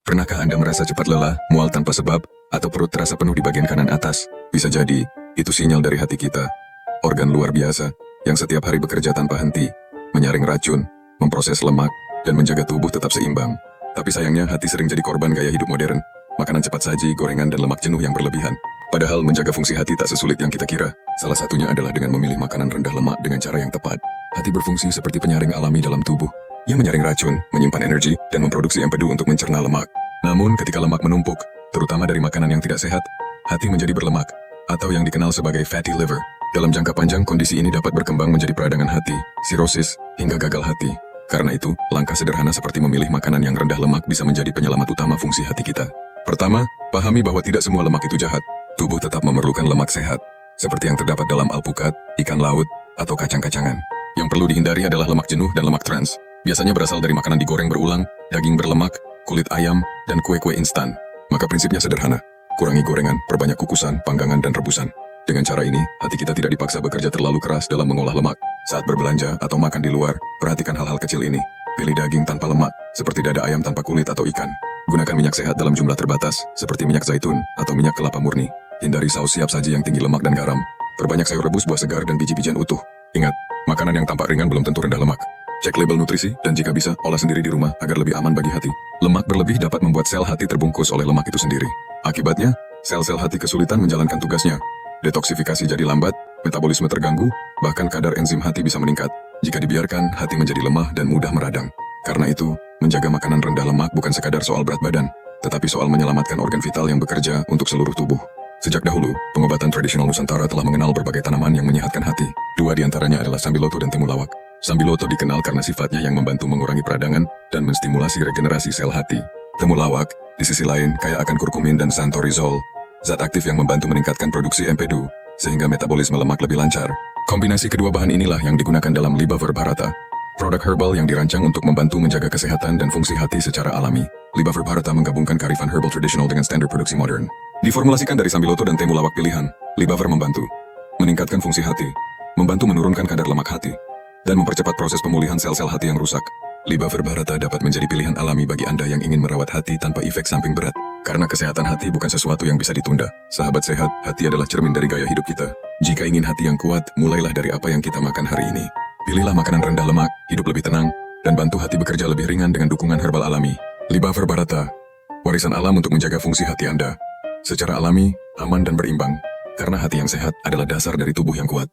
Pernahkah Anda merasa cepat lelah, mual tanpa sebab, atau perut terasa penuh di bagian kanan atas? Bisa jadi, itu sinyal dari hati kita. Organ luar biasa, yang setiap hari bekerja tanpa henti, menyaring racun, memproses lemak, dan menjaga tubuh tetap seimbang. Tapi sayangnya hati sering jadi korban gaya hidup modern, makanan cepat saji, gorengan dan lemak jenuh yang berlebihan. Padahal menjaga fungsi hati tak sesulit yang kita kira. Salah satunya adalah dengan memilih makanan rendah lemak dengan cara yang tepat. Hati berfungsi seperti penyaring alami dalam tubuh. Ia menyaring racun, menyimpan energi, dan memproduksi empedu untuk mencerna lemak. Namun ketika lemak menumpuk, terutama dari makanan yang tidak sehat, hati menjadi berlemak, atau yang dikenal sebagai fatty liver. Dalam jangka panjang, kondisi ini dapat berkembang menjadi peradangan hati, sirosis, hingga gagal hati. Karena itu, langkah sederhana seperti memilih makanan yang rendah lemak bisa menjadi penyelamat utama fungsi hati kita. Pertama, pahami bahwa tidak semua lemak itu jahat. Tubuh tetap memerlukan lemak sehat, seperti yang terdapat dalam alpukat, ikan laut, atau kacang-kacangan. Yang perlu dihindari adalah lemak jenuh dan lemak trans. Biasanya berasal dari makanan digoreng berulang, daging berlemak, kulit ayam, dan kue-kue instan. Maka prinsipnya sederhana, kurangi gorengan, perbanyak kukusan, panggangan, dan rebusan. Dengan cara ini, hati kita tidak dipaksa bekerja terlalu keras dalam mengolah lemak. Saat berbelanja atau makan di luar, perhatikan hal-hal kecil ini. Pilih daging tanpa lemak, seperti dada ayam tanpa kulit atau ikan. Gunakan minyak sehat dalam jumlah terbatas, seperti minyak zaitun atau minyak kelapa murni. Hindari saus siap saji yang tinggi lemak dan garam. Perbanyak sayur rebus, buah segar, dan biji-bijian utuh. Ingat, makanan yang tampak ringan belum tentu rendah lemak. Cek label nutrisi, dan jika bisa, olah sendiri di rumah agar lebih aman bagi hati. Lemak berlebih dapat membuat sel hati terbungkus oleh lemak itu sendiri. Akibatnya, sel-sel hati kesulitan menjalankan tugasnya. Detoksifikasi jadi lambat, metabolisme terganggu, bahkan kadar enzim hati bisa meningkat. Jika dibiarkan, hati menjadi lemah dan mudah meradang. Karena itu, menjaga makanan rendah lemak bukan sekadar soal berat badan, tetapi soal menyelamatkan organ vital yang bekerja untuk seluruh tubuh. Sejak dahulu, pengobatan tradisional Nusantara telah mengenal berbagai tanaman yang menyehatkan hati. Dua di antaranya adalah sambiloto dan temulawak. Sambiloto dikenal karena sifatnya yang membantu mengurangi peradangan dan menstimulasi regenerasi sel hati. Temulawak, di sisi lain, kaya akan kurkumin dan santorizol, zat aktif yang membantu meningkatkan produksi empedu, sehingga metabolisme lemak lebih lancar. Kombinasi kedua bahan inilah yang digunakan dalam Libaver Bharata, produk herbal yang dirancang untuk membantu menjaga kesehatan dan fungsi hati secara alami. Libaver Bharata menggabungkan kearifan herbal tradisional dengan standar produksi modern. Diformulasikan dari sambiloto dan temulawak pilihan, Libaver membantu meningkatkan fungsi hati, membantu menurunkan kadar lemak hati, dan mempercepat proses pemulihan sel-sel hati yang rusak. Libaver Bharata dapat menjadi pilihan alami bagi Anda yang ingin merawat hati tanpa efek samping berat. Karena kesehatan hati bukan sesuatu yang bisa ditunda. Sahabat sehat, hati adalah cermin dari gaya hidup kita. Jika ingin hati yang kuat, mulailah dari apa yang kita makan hari ini. Pilihlah makanan rendah lemak, hidup lebih tenang, dan bantu hati bekerja lebih ringan dengan dukungan herbal alami. Libaver Bharata, warisan alam untuk menjaga fungsi hati Anda. Secara alami, aman dan berimbang. Karena hati yang sehat adalah dasar dari tubuh yang kuat.